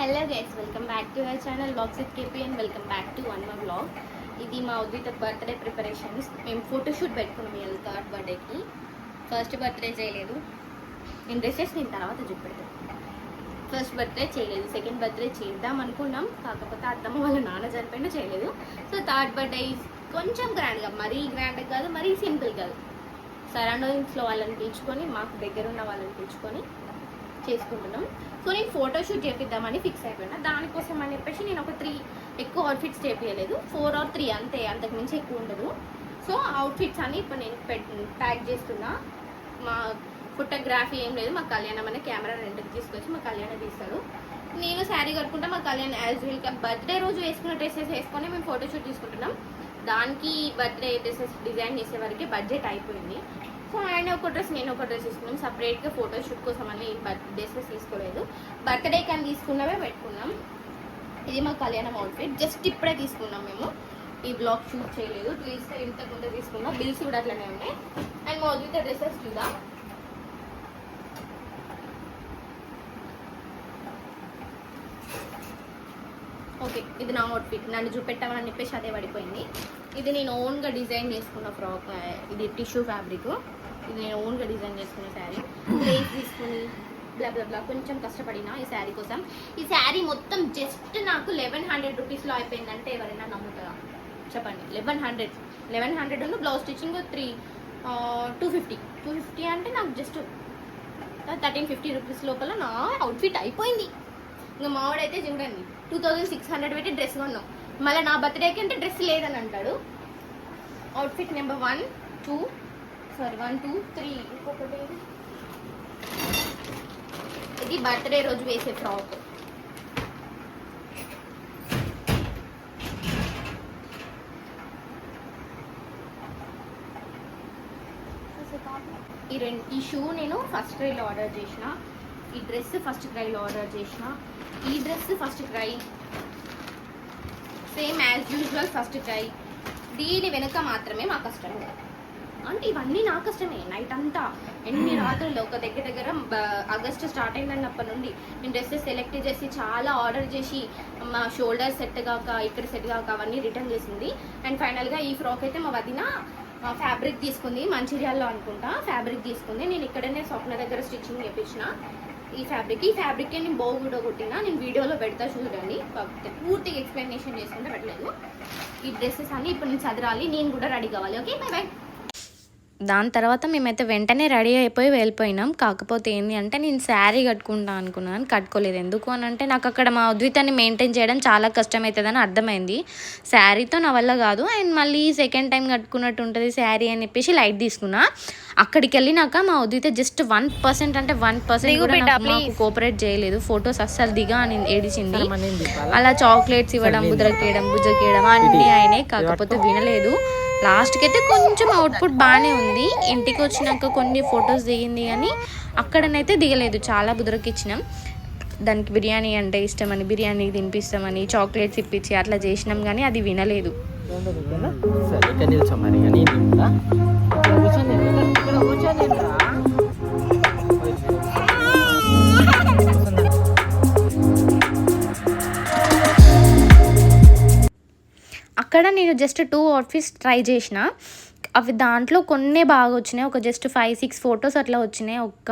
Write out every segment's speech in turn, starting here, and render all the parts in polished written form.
Hello guys, welcome back to our channel blogs with KP and welcome back to one more blog. ఇది మా Udvitha birthday preparations. మేము photoshoot పెట్టుకున్నాం ఇవాళ third బర్త్డేకి. First birthday చేయలేదు, నేను డ్రెస్సెస్ నేను తర్వాత చూపెడతాను. ఫస్ట్ బర్త్డే చేయలేదు, సెకండ్ బర్త్డే చేద్దాం అనుకున్నాం, కాకపోతే అత్తమ్మ వాళ్ళ నాన్న చనిపోయినా చేయలేదు. సో థర్డ్ బర్త్డే కొంచెం గ్రాండ్గా, మరీ గ్రాండ్గా కాదు, మరీ సింపుల్ కాదు. సరౌండింగ్స్లో వాళ్ళని పిలుచుకొని, మాకు దగ్గర ఉన్న వాళ్ళని పిలుచుకొని చేసుకుంటున్నాం. సో నేను ఫోటోషూట్ చేపిద్దామని ఫిక్స్ అయిపోయినా. దానికోసం అని చెప్పేసి నేను ఒక 3 ఎక్కువ అవుట్ఫిట్స్ చేపించలేదు, 4 or 3 అంతే, అంతకు మించి ఎక్కువ ఉండదు. సో అవుట్ఫిట్స్ అని ఇప్పుడు నేను ప్యాక్ చేస్తున్నా. మా ఫోటోగ్రఫీ ఏం లేదు, మా కళ్యాణం అనే కెమెరా రెంట్కి తీసుకొచ్చి మా కళ్యాణం తీస్తాడు. నేను శారీ కట్టుకుంటా, మా కళ్యాణ్ యాజ్ యూజువల్గా బర్త్డే రోజు వేసుకున్న డ్రెస్సెస్ వేసుకొని మేము ఫోటోషూట్ తీసుకుంటున్నాం. దానికి బర్త్డే డ్రెస్సెస్ డిజైన్ చేసే వరకు బడ్జెట్ అయిపోయింది. సో ఆయన ఒక డ్రెస్, నేను ఒక డ్రెస్ తీసుకున్నాం. సపరేట్గా ఫోటోషూట్ కోసం అని డ్రెస్సెస్ తీసుకోలేదు, బర్త్డే కానీ తీసుకున్నవే పెట్టుకున్నాం. ఇది మా కళ్యాణం అవుట్ఫిట్, జస్ట్ ఇప్పుడే తీసుకున్నాం మేము. ఈ బ్లాగ్ షూట్ చేయలేదు, ఇంతకుముందే తీసుకున్నాం. బిల్స్ కూడా అట్లనే ఉన్నాయి. అండ్ మా ఉద్విత డ్రెస్సెస్ చూద్దాం. ఓకే, ఇది నా అవుట్ఫిట్. నన్ను చూపెట్టామని చెప్పేసి అదే పడిపోయింది. ఇది నేను ఓన్గా డిజైన్ చేసుకున్న ఫ్రాక్. ఇది టిష్యూ ఫ్యాబ్రిక్. ఇది నేను ఓన్గా డిజైన్ చేసుకున్న శారీ. లేస్ తీసుకుని బ్లా కొంచెం కష్టపడిన ఈ శారీ కోసం. ఈ శారీ మొత్తం జస్ట్ నాకు 1100 రూపీస్లో అయిపోయిందంటే ఎవరైనా నమ్ముతారా చెప్పండి? 1100 బ్లౌజ్ స్టిచ్చింగ్ 250 అంటే నాకు జస్ట్ 1350 రూపీస్ లోపల నా అవుట్ఫిట్ అయిపోయింది. ఇంకా మావాడైతే చూడండి 2600 పెట్టి డ్రెస్ కొన్నాం, మళ్ళీ నా బర్త్డేకి అంటే డ్రెస్ లేదని అంటాడు. అవుట్ఫిట్ నెంబర్ 1, 2 1, 2, 3 ఇంకొకటి ఇది బర్త్డే రోజు వేసే ఫ్రాక్. ఈ షూ నేను ఫస్ట్ క్రైలో ఆర్డర్ చేసిన, ఈ డ్రెస్ ఫస్ట్ క్రైలో ఆర్డర్ చేసిన, ఈ dress first cry, same as usual first cry. దీని వెనుక మాత్రమే మా కష్టం, అంటే ఇవన్నీ నా కష్టమే. నైట్ అంతా ఎన్ని రాత్రులు, ఒక దగ్గర ఆగస్టు స్టార్ట్ అయినప్పటి నుండి నేను డ్రెస్సెస్ సెలెక్ట్ చేసి చాలా ఆర్డర్ చేసి మా షోల్డర్ సెట్ కాక, ఇక్కడ సెట్ కాక అవన్నీ రిటర్న్ చేసింది. అండ్ ఫైనల్గా ఈ ఫ్రాక్ అయితే మా వదిన ఫ్యాబ్రిక్ తీసుకుంది, మంచిర్యాలలో అనుకుంటా ఫ్యాబ్రిక్ తీసుకుంది. నేను ఇక్కడనే స్వప్న దగ్గర స్టిచ్చింగ్ చేయించిన. ఈ ఫ్యాబ్రిక్ నేను కూడా కొట్టినా, నేను వీడియోలో పెడతా చూడండి. పూర్తిగా ఎక్స్ప్లెనేషన్ చేసుకుంటే పెట్టలేదు. ఈ డ్రెస్సెస్ అన్ని ఇప్పుడు నేను చదరాలి, నేను కూడా రెడీ కావాలి. Okay, by by. దాని తర్వాత మేమైతే వెంటనే రెడీ అయిపోయి వెళ్ళిపోయినాం. కాకపోతే ఏంటి అంటే నేను శారీ కట్టుకుంటా అనుకున్నాను, కట్టుకోలేదు. ఎందుకు అని అంటే నాకు అక్కడ మా ఉద్వితాన్ని మెయింటైన్ చేయడం చాలా కష్టమవుతుందని అర్థమైంది. శారీతో నా వల్ల కాదు. అండ్ మళ్ళీ సెకండ్ టైం కట్టుకున్నట్టు ఉంటుంది శారీ అని చెప్పేసి లైట్ తీసుకున్నా. అక్కడికి వెళ్ళినాక మా ఉద్విత జస్ట్ 1% అంటే 1% కూడా నాకు కోఆపరేట్ చేయలేదు. ఫొటోస్ అస్సలు దిగా అని ఏడిచింది. అలా చాక్లెట్స్ ఇవ్వడం, బుజ్జకేయడం అన్నీ అయినాయి, కాకపోతే వినలేదు. లాస్ట్కి అయితే కొంచెం అవుట్పుట్ బాగానే ఉంది. ఇంటికి వచ్చినాక కొన్ని ఫొటోస్ దిగింది కానీ అక్కడనైతే దిగలేదు. చాలా బుదరకిచ్చినాం. దానికి బిర్యానీ అంటే ఇష్టమని, బిర్యానీ తినిపిస్తామని చాక్లెట్స్ ఇప్పించి అట్లా చేసినాం కానీ అది వినలేదు. అక్కడ నేను జస్ట్ 2 అవుట్ఫిట్స్ ట్రై చేసిన. అవి దాంట్లో కొన్ని బాగా వచ్చినాయి. ఒక జస్ట్ 5-6 ఫొటోస్ అట్లా వచ్చినాయి. ఒక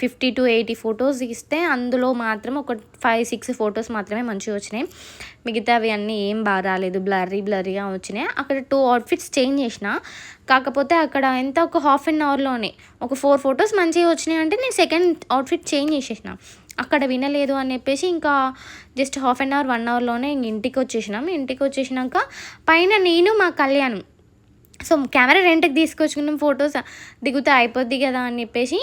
50 to 80 ఫొటోస్ ఇస్తే అందులో మాత్రం ఒక 5-6 ఫొటోస్ మాత్రమే మంచిగా వచ్చినాయి. మిగతావి అన్నీ ఏం బాగా రాలేదు, బ్లర్రీగా వచ్చినాయి. అక్కడ 2 అవుట్ఫిట్స్ చేంజ్ చేసిన. కాకపోతే అక్కడ ఎంత ఒక హాఫ్ అన్ అవర్లోనే ఒక 4 ఫొటోస్ మంచిగా వచ్చినాయి. అంటే నేను సెకండ్ అవుట్ఫిట్ చేంజ్ చేసేసిన. అక్కడ వినలేదు అని చెప్పేసి ఇంకా జస్ట్ హాఫ్ అన్ అవర్ 1 అవర్లోనే ఇంటికి వచ్చేసినాం. ఇంటికి వచ్చేసినాక పైన నేను మా కళ్యాణం సో కెమెరా రెంట్కి తీసుకొచ్చుకున్నాం. ఫొటోస్ దిగుతా అయిపోద్ది కదా అని చెప్పేసి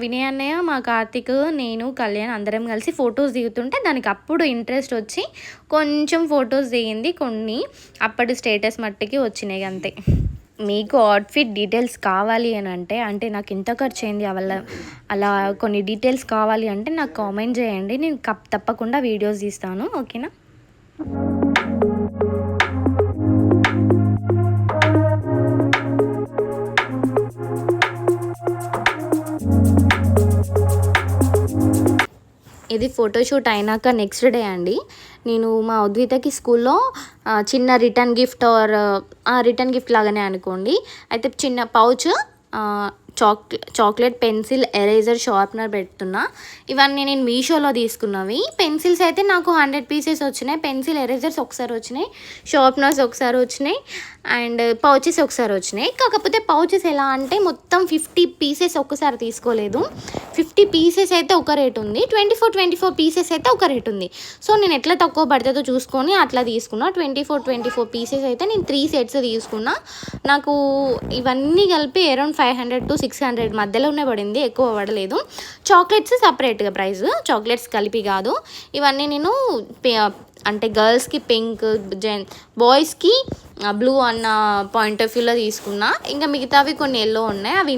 వినయ్ అన్నయ్య, మా కార్తీక్, నేను, కళ్యాణ్ అందరం కలిసి ఫొటోస్ దిగుతుంటే దానికి అప్పుడు ఇంట్రెస్ట్ వచ్చి కొంచెం ఫొటోస్ దిగింది. కొన్ని అప్పటి స్టేటస్ మట్టికి వచ్చినాయి అంతే. మీకు అవుట్ఫిట్ డీటెయిల్స్ కావాలి అని అంటే నాకు ఇంత ఖర్చు అయింది అలా కొన్ని డీటెయిల్స్ కావాలి అంటే నాకు కామెంట్ చేయండి, నేను తప్పకుండా వీడియోస్ తీస్తాను. ఓకేనా? ఇది ఫోటోషూట్ అయినాక నెక్స్ట్ డే అండి. నేను మా ఉద్వితకి స్కూల్లో చిన్న రిటర్న్ గిఫ్ట్ లాగానే అనుకోండి. అయితే చిన్న pouch, chocolate, pencil, eraser, sharpener పెడుతున్నా. ఇవన్నీ నేను మీషోలో తీసుకున్నవి. పెన్సిల్స్ అయితే నాకు 100 పీసెస్ వచ్చినాయి. పెన్సిల్, ఎరేజర్స్ ఒకసారి వచ్చినాయి, షార్ప్నర్స్ ఒకసారి వచ్చినాయి, అండ్ పౌచెస్ ఒకసారి వచ్చినాయి. కాకపోతే పౌచెస్ ఎలా అంటే మొత్తం 50 పీసెస్ ఒక్కసారి తీసుకోలేదు. 50 పీసెస్ అయితే ఒక రేట్ ఉంది, 24 పీసెస్ అయితే ఒక రేట్ ఉంది. సో నేను ఎట్లా తక్కువ పడుతుందో చూసుకొని అట్లా తీసుకున్నా. 24 పీసెస్ అయితే నేను 3 సెట్స్ తీసుకున్నా. నాకు ఇవన్నీ కలిపి అరౌండ్ 500 to 600 మధ్యలోనే పడింది, ఎక్కువ పడలేదు. చాక్లెట్స్ సపరేట్గా ప్రైస్, చాక్లెట్స్ కలిపి కాదు. ఇవన్నీ నేను అంటే గర్ల్స్కి పింక్, బాయ్స్కి బ్లూ అన్న పాయింట్ ఆఫ్ వ్యూలో తీసుకున్నా. ఇంకా మిగతావి కొన్ని ఎల్లో ఉన్నాయి, అవి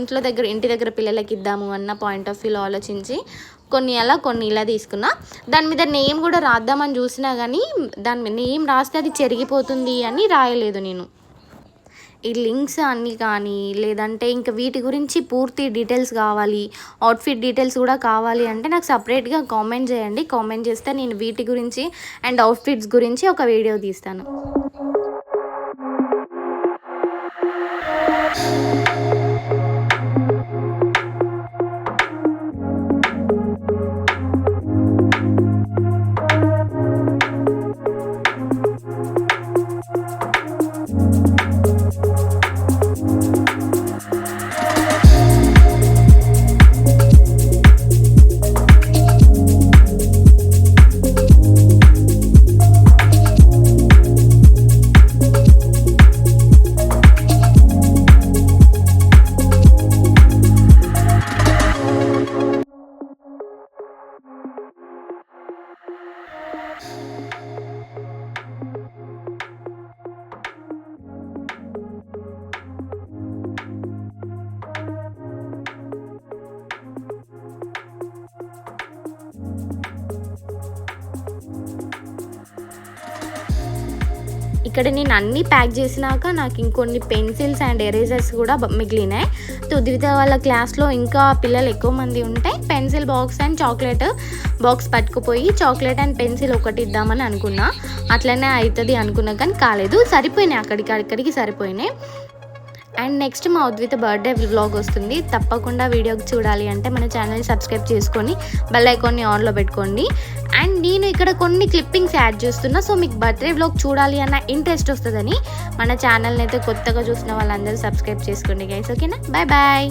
ఇంటి దగ్గర పిల్లలకి ఇద్దాము అన్న పాయింట్ ఆఫ్ వ్యూలో ఆలోచించి కొన్ని ఇలా తీసుకున్నా. దాని మీద నేమ్ కూడా రాద్దామని చూసినా కానీ దాని మీద నేమ్ రాస్తే అది చెరిగిపోతుంది అని రాయలేదు నేను. ఈ లింక్స్ అన్నీ కానీ లేదంటే ఇంకా వీటి గురించి పూర్తి డీటెయిల్స్ కావాలి, అవుట్ఫిట్ డీటెయిల్స్ కూడా కావాలి అంటే నాకు సపరేట్గా కామెంట్ చేయండి. కామెంట్ చేస్తే నేను వీటి గురించి అండ్ అవుట్ఫిట్స్ గురించి ఒక వీడియో తీస్తాను. ఇక్కడ నేను అన్నీ ప్యాక్ చేసినాక నాకు ఇంకొన్ని పెన్సిల్స్ అండ్ ఎరేజర్స్ కూడా మిగిలినాయి. ఉద్విత వాళ్ళ క్లాస్లో ఇంకా పిల్లలు ఎక్కువ మంది ఉంటే pencil box and chocolate box పట్టుకుపోయి చాక్లెట్ అండ్ పెన్సిల్ ఒకటి ఇద్దామని అనుకున్నా. అట్లనే అవుతుంది అనుకున్నా కానీ కాలేదు, సరిపోయినాయి, అక్కడికి సరిపోయినాయి. అండ్ నెక్స్ట్ మా ఉద్విత బర్త్డే వ్లాగ్ వస్తుంది. తప్పకుండా వీడియోకి చూడాలి అంటే మన ఛానల్ని సబ్స్క్రైబ్ చేసుకొని బెల్ ఐకాన్ని ఆన్లో పెట్టుకోండి. అండ్ నేను ఇక్కడ కొన్ని క్లిప్పింగ్స్ యాడ్ చేస్తున్నా. సో మీకు బర్త్డే వ్లాగ్ చూడాలి అన్న ఇంట్రెస్ట్ వస్తుందని మన ఛానల్ని అయితే కొత్తగా చూసిన వాళ్ళందరూ సబ్స్క్రైబ్ చేసుకోండి గైస్. ఓకేనా, బాయ్ బాయ్.